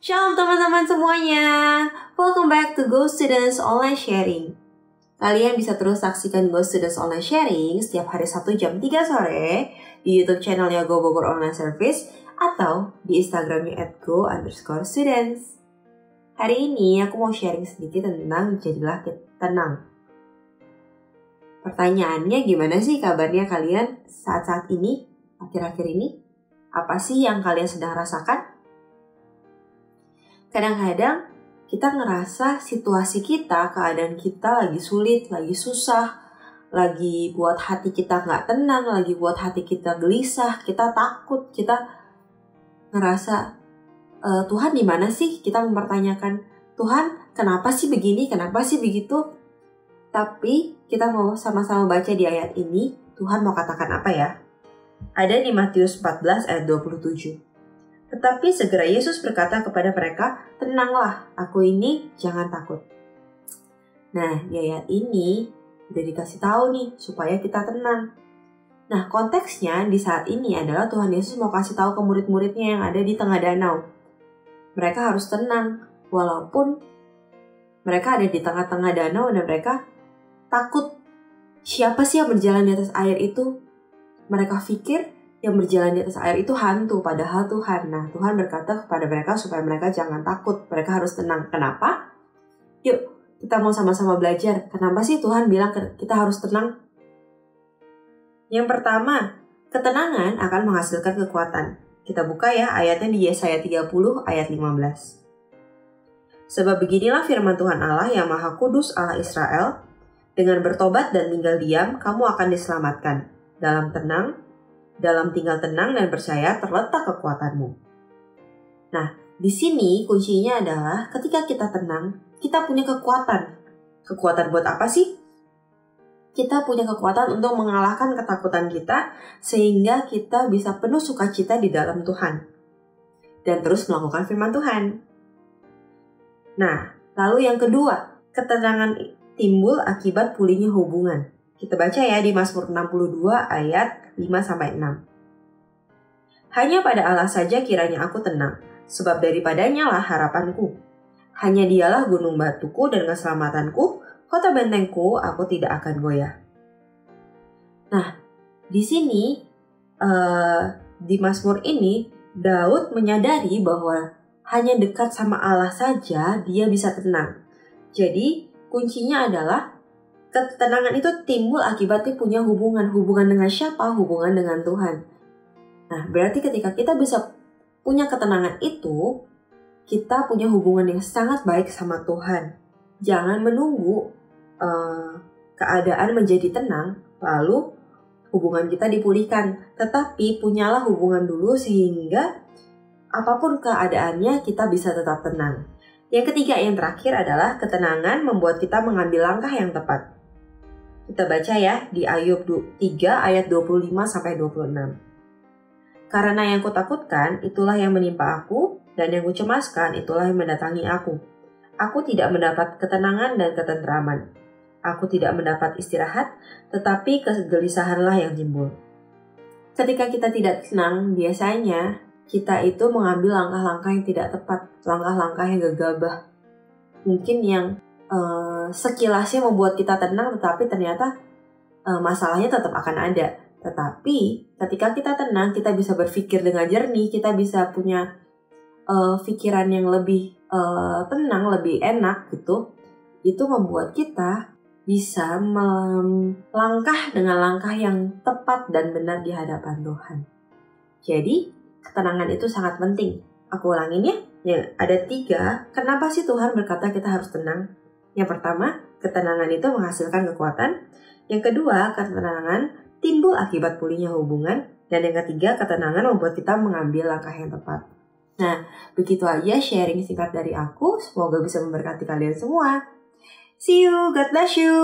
Shalom teman-teman semuanya, welcome back to Go Students Online Sharing. Kalian bisa terus saksikan Go Students Online Sharing setiap hari Sabtu jam 3 sore di YouTube channelnya Go Bogor Online Service atau di Instagramnya @go_students. Hari ini aku mau sharing sedikit tentang jadilah tenang. Pertanyaannya, gimana sih kabarnya kalian saat-saat ini, akhir-akhir ini? Apa sih yang kalian sedang rasakan? Kadang-kadang kita ngerasa situasi kita, keadaan kita lagi sulit, lagi susah, lagi buat hati kita nggak tenang, lagi buat hati kita gelisah, kita takut, kita ngerasa Tuhan di mana sih? Kita mempertanyakan, Tuhan kenapa sih begini, kenapa sih begitu? Tapi kita mau sama-sama baca di ayat ini, Tuhan mau katakan apa ya? Ada di Matius 14 ayat 27. Tetapi segera Yesus berkata kepada mereka, tenanglah, aku ini, jangan takut. Nah, di ayat ini udah dikasih tahu nih, supaya kita tenang. Nah, konteksnya di saat ini adalah Tuhan Yesus mau kasih tahu ke murid-muridnya yang ada di tengah danau. Mereka harus tenang, walaupun mereka ada di tengah-tengah danau dan mereka takut. Siapa sih yang berjalan di atas air itu? Mereka pikir yang berjalan di atas air itu hantu, padahal Tuhan. Nah, Tuhan berkata kepada mereka supaya mereka jangan takut, mereka harus tenang. Kenapa? Yuk, kita mau sama-sama belajar. Kenapa sih Tuhan bilang kita harus tenang? Yang pertama, ketenangan akan menghasilkan kekuatan. Kita buka ya ayatnya di Yesaya 30 ayat 15. Sebab beginilah firman Tuhan Allah yang Maha Kudus Allah Israel, dengan bertobat dan tinggal diam, kamu akan diselamatkan. Dalam tinggal tenang dan percaya terletak kekuatanmu. Nah, di sini kuncinya adalah ketika kita tenang, kita punya kekuatan. Kekuatan buat apa sih? Kita punya kekuatan untuk mengalahkan ketakutan kita sehingga kita bisa penuh sukacita di dalam Tuhan. Dan terus melakukan firman Tuhan. Nah, lalu yang kedua, ketenangan timbul akibat pulihnya hubungan. Kita baca ya di Mazmur 62 ayat 5-6. Hanya pada Allah saja kiranya aku tenang, sebab daripadanya lah harapanku. Hanya dialah gunung batuku dan keselamatanku, kota bentengku, aku tidak akan goyah. Nah, di sini, di Mazmur ini, Daud menyadari bahwa hanya dekat sama Allah saja dia bisa tenang. Jadi, kuncinya adalah ketenangan itu timbul akibatnya punya hubungan. Hubungan dengan siapa? Hubungan dengan Tuhan. Nah, berarti ketika kita bisa punya ketenangan itu, kita punya hubungan yang sangat baik sama Tuhan. Jangan menunggu keadaan menjadi tenang, lalu hubungan kita dipulihkan. Tetapi punyalah hubungan dulu sehingga apapun keadaannya kita bisa tetap tenang. Yang ketiga, yang terakhir adalah ketenangan membuat kita mengambil langkah yang tepat. Kita baca ya di Ayub 3 ayat 25-26. Karena yang kutakutkan itulah yang menimpa aku, dan yang kucemaskan itulah yang mendatangi aku. Aku tidak mendapat ketenangan dan ketentraman. Aku tidak mendapat istirahat, tetapi kegelisahanlah yang timbul. Ketika kita tidak tenang, biasanya kita itu mengambil langkah-langkah yang tidak tepat, langkah-langkah yang gegabah. Mungkin yang sekilasnya membuat kita tenang, tetapi ternyata masalahnya tetap akan ada. Tetapi ketika kita tenang, kita bisa berpikir dengan jernih, kita bisa punya pikiran yang lebih tenang, lebih enak gitu. Itu membuat kita bisa melangkah dengan langkah yang tepat dan benar di hadapan Tuhan. Jadi ketenangan itu sangat penting. Aku ulangin ya. Ada 3. Kenapa sih Tuhan berkata kita harus tenang? Yang pertama, ketenangan itu menghasilkan kekuatan. Yang kedua, ketenangan timbul akibat pulihnya hubungan. Dan yang ketiga, ketenangan membuat kita mengambil langkah yang tepat. Nah, begitu aja sharing singkat dari aku. Semoga bisa memberkati kalian semua. See you, God bless you.